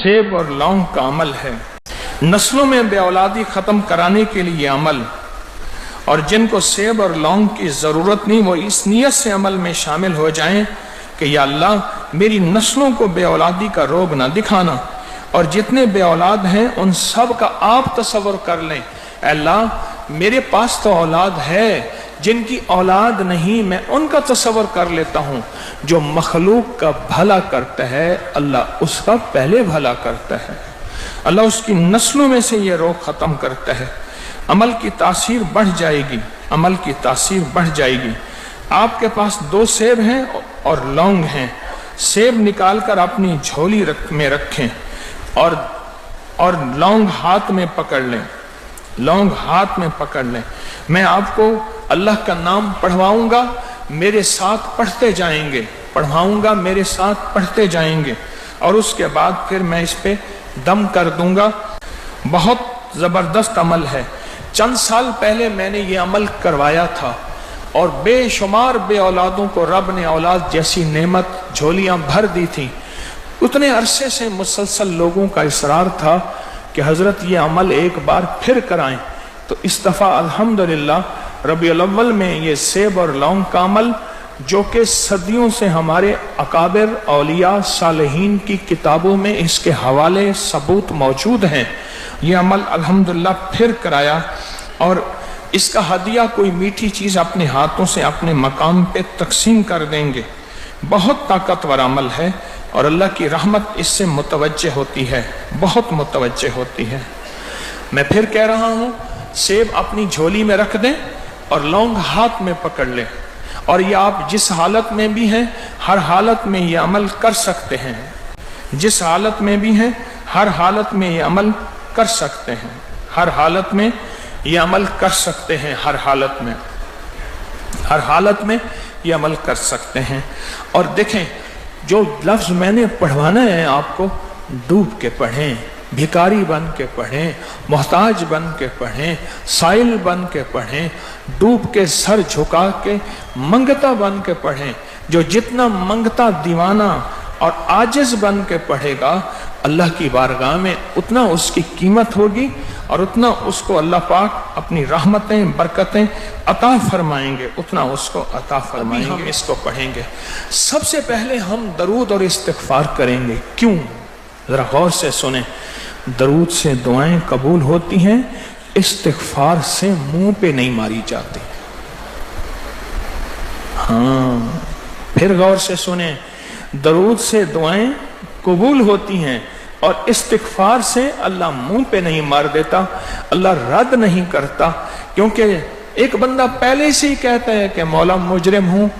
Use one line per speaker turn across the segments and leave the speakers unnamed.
सेब और लौंग का अमल है। नस्लों में बे औलादी ख़त्म कराने के लिए अमल, और जिनको सेब और लौंग की ज़रूरत नहीं वो इस नीयत से अमल में शामिल हो जाएं कि या अल्लाह मेरी नस्लों को बे औलादी का रोग ना दिखाना, और जितने बे औलाद हैं उन सब का आप तसव्वुर कर लें। अल्लाह मेरे पास तो औलाद है, जिनकी औलाद नहीं मैं उनका तसव्वुर कर लेता हूँ। जो मखलूक का भला करता है अल्लाह उसका पहले भला करता है, अल्लाह उसकी नस्लों में से ये रोग ख़त्म करता है। अमल की तासीर बढ़ जाएगी, अमल की तासीर बढ़ जाएगी। आपके पास 2 सेब हैं और लौंग हैं, सेब निकाल कर अपनी झोली में रखें और लौंग हाथ में पकड़ लें, लौंग हाथ में पकड़ लें। मैं आपको अल्लाह का नाम पढ़वाऊंगा, मेरे साथ पढ़ते जाएंगे, पढ़वाऊंगा, मेरे साथ पढ़ते जाएंगे, और उसके बाद फिर मैं इस पे दम कर दूंगा। बहुत ज़बरदस्त अमल है। चंद साल पहले मैंने ये अमल करवाया था और बेशुमार बे औलादों को रब ने औलाद जैसी नेमत झोलियां भर दी थी। उतने अरसे से मुसलसल लोगों का इसरार था कि हजरत ये अमल एक बार फिर कराएं, तो इस दफ़ा अल्हम्दुलिल्लाह रबीउल अव्वल में ये सेब और लौंग का अमल, जो कि सदियों से हमारे अकाबिर औलिया सालिहीन की किताबों में इसके हवाले सबूत मौजूद हैं, ये अमल अल्हम्दुलिल्लाह फिर कराया। और इसका हदिया कोई मीठी चीज़ अपने हाथों से अपने मकाम पे तकसीम कर देंगे। बहुत ताकतवर अमल है और अल्लाह की रहमत इससे मुतवज्जे होती है, बहुत मुतवज्जे होती है। मैं फिर कह रहा हूँ, सेब अपनी झोली में रख दें और लौंग हाथ में पकड़ लें, और ये आप जिस हालत में भी हैं हर हालत में ये अमल कर सकते हैं, जिस हालत में भी हैं हर हालत में ये अमल कर सकते हैं, हर हालत में ये अमल कर सकते हैं, हर हालत में, हर हालत में ये अमल कर सकते हैं। और देखें, जो लफ्ज़ मैंने पढ़वाना है आपको, डूब के पढ़ें, भिखारी बन के पढ़ें, मोहताज बन के पढ़ें, साइल बन के पढ़ें, डूब के सर झुका के मंगता बन के पढ़ें। जो जितना मंगता दीवाना और आजिज बन के पढ़ेगा अल्लाह की बारगाह में उतना उसकी कीमत होगी और उतना उसको अल्लाह पाक अपनी रहमतें बरकतें अता फरमाएंगे, उतना उसको अता फरमाएंगे। हम इसको पढ़ेंगे। सबसे पहले हम दरूद और इस्तिग़फ़ार करेंगे। क्यों? ज़रा गौर से सुने। दरूद से दुआएं कबूल होती हैं, इस्तिग़फ़ार से मुंह पे नहीं मारी जाती। हाँ, फिर गौर से सुने। दरूद से दुआएं कबूल होती हैं और इस्तिग़फ़ार से अल्लाह मुंह पे नहीं मार देता, अल्लाह रद्द नहीं करता। क्योंकि एक बंदा पहले से ही कहता है कि मौला मुजरिम हूँ,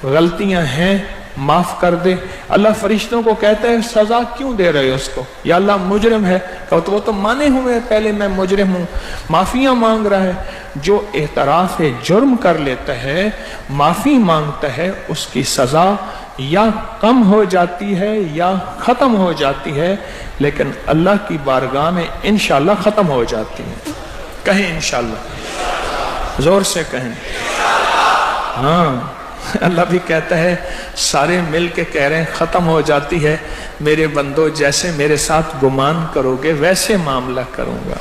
गलतियां हैं, माफ कर दे। अल्लाह फरिश्तों को कहता है सजा क्यों दे रहे हो उसको, या अल्लाह मुजरिम है। कहो तो वो तो माने हुए है पहले मैं मुजरिम हूँ, माफिया मांग रहा है। जो एतराफ़ जुर्म कर लेता है, माफी मांगता है, उसकी सजा या कम हो जाती है या खत्म हो जाती है, लेकिन अल्लाह की बारगाह में इंशाअल्लाह खत्म हो जाती है। कहें इंशाअल्लाह, जोर से कहें। हाँ, अल्लाह भी कहता है, सारे मिल के कह रहे हैं खत्म हो जाती है। मेरे बंदो, जैसे मेरे साथ गुमान करोगे वैसे मामला करूंगा,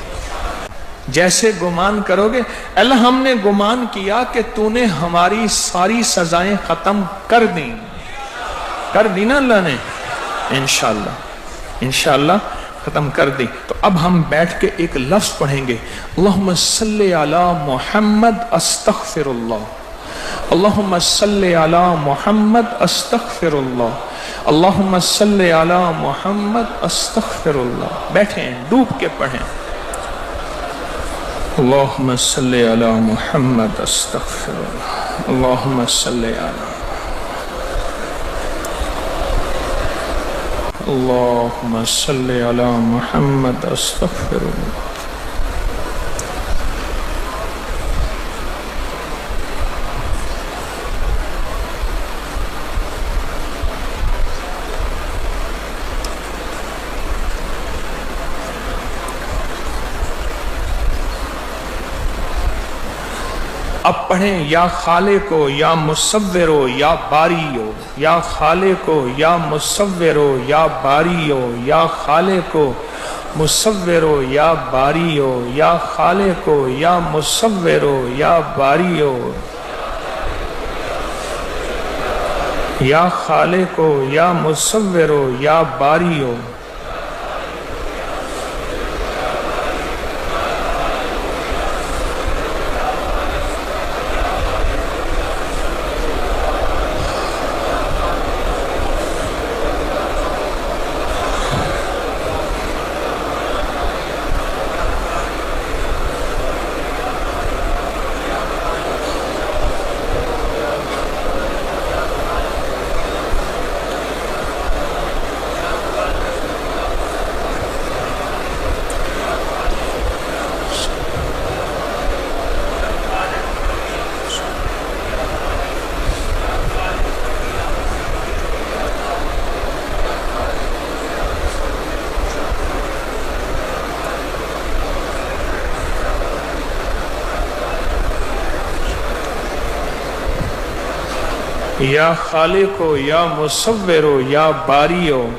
जैसे गुमान करोगे। अल्लाह हमने गुमान किया कि तूने हमारी सारी सजाएं खत्म कर दी, कर दी ना अल्लाह ने, इंशाअल्लाह इंशाअल्लाह खत्म कर दी। तो अब हम बैठ के एक लफ्ज पढ़ेंगे, अल्लाहुम्मा सल्ली अला मुहम्मद अस्तगफिरुल्लाह, अल्लाहुम्मा सल्ली अला मुहम्मद अस्तगफिरुल्लाह, अल्लाहुम्मा सल्ली अला मुहम्मद अस्तगफिरुल्लाह। बैठें, डूब के पढ़ें। अल्लाहुम्मा सल्ली अला मुहम्मद अस्तगफिरुल्लाह, अल्लाहुम्मा सल्ली अला, अल्लाहुम्मा सल्ली अला मुहम्मद अस्तगफिरुल्लाह। اب پڑھیں یا خالق ہو یا مصور ہو یا باری ہو، یا خالق ہو یا مصور ہو یا باری ہو، یا خالق ہو مصور ہو یا باری ہو، یا خالق ہو یا مصور ہو یا باری ہو، یا خالق ہو یا مصور ہو یا باری ہو۔ یا خالق ہو یا مصور ہو یا باری ہو،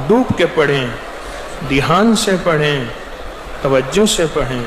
ڈوب کے پڑھیں، دھیان سے پڑھیں، توجہ سے پڑھیں۔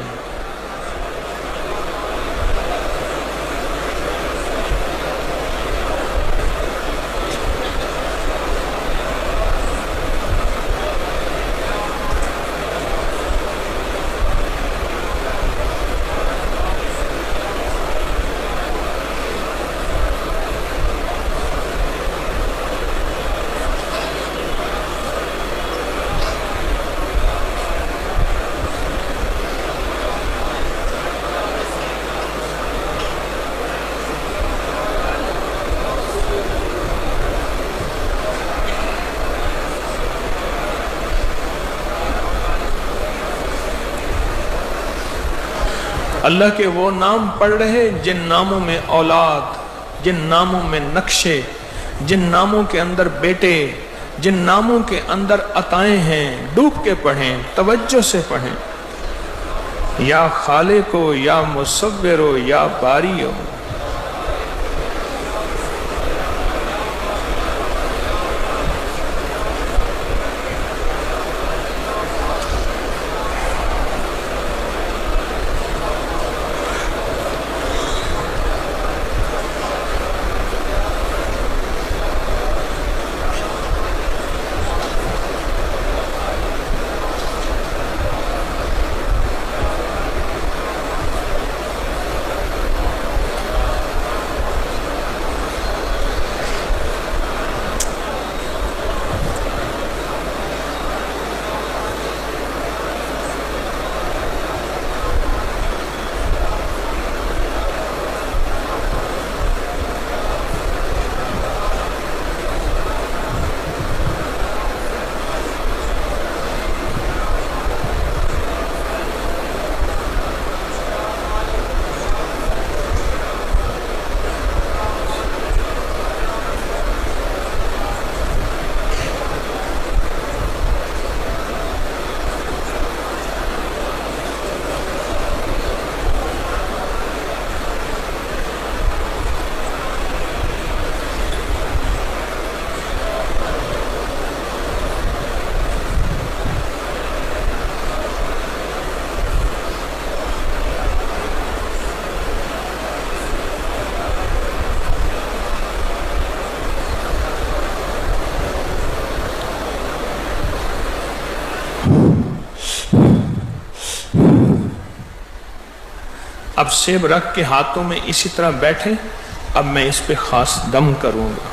اللہ کے وہ نام پڑھ رہے جن ناموں میں اولاد، جن ناموں میں نقشے، جن ناموں کے اندر بیٹے، جن ناموں کے اندر عطائیں ہیں، ڈوب کے پڑھیں، توجہ سے پڑھیں۔ یا خالق ہو یا مصور ہو یا باری ہو۔ اب سیب رکھ کے ہاتھوں میں اسی طرح بیٹھے، اب میں اس پہ خاص دم کروں گا۔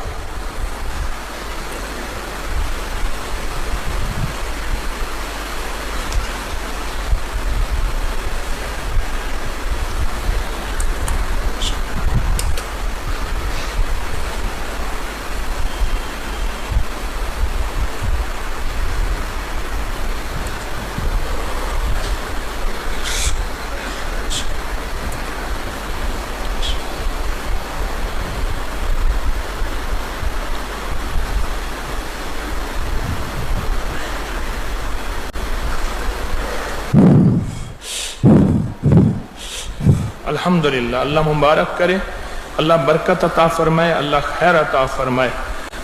الحمدللہ، اللہ مبارک کرے، اللہ برکت عطا فرمائے، اللہ خیر عطا فرمائے،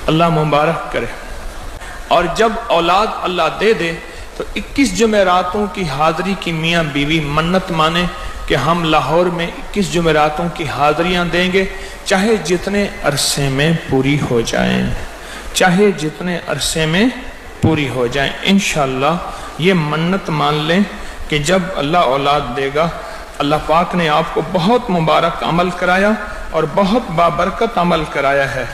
اللہ مبارک کرے۔ اور جب اولاد اللہ دے دے تو 21 جمعراتوں کی حاضری کی میاں بیوی منت مانے کہ ہم لاہور میں 21 جمعراتوں کی حاضریاں دیں گے، چاہے جتنے عرصے میں پوری ہو جائیں، چاہے جتنے عرصے میں پوری ہو جائیں۔ انشاءاللہ یہ منت مان لیں کہ جب اللہ اولاد دے گا، اللہ پاک نے آپ کو بہت مبارک عمل کرایا اور بہت بابرکت عمل کرایا ہے۔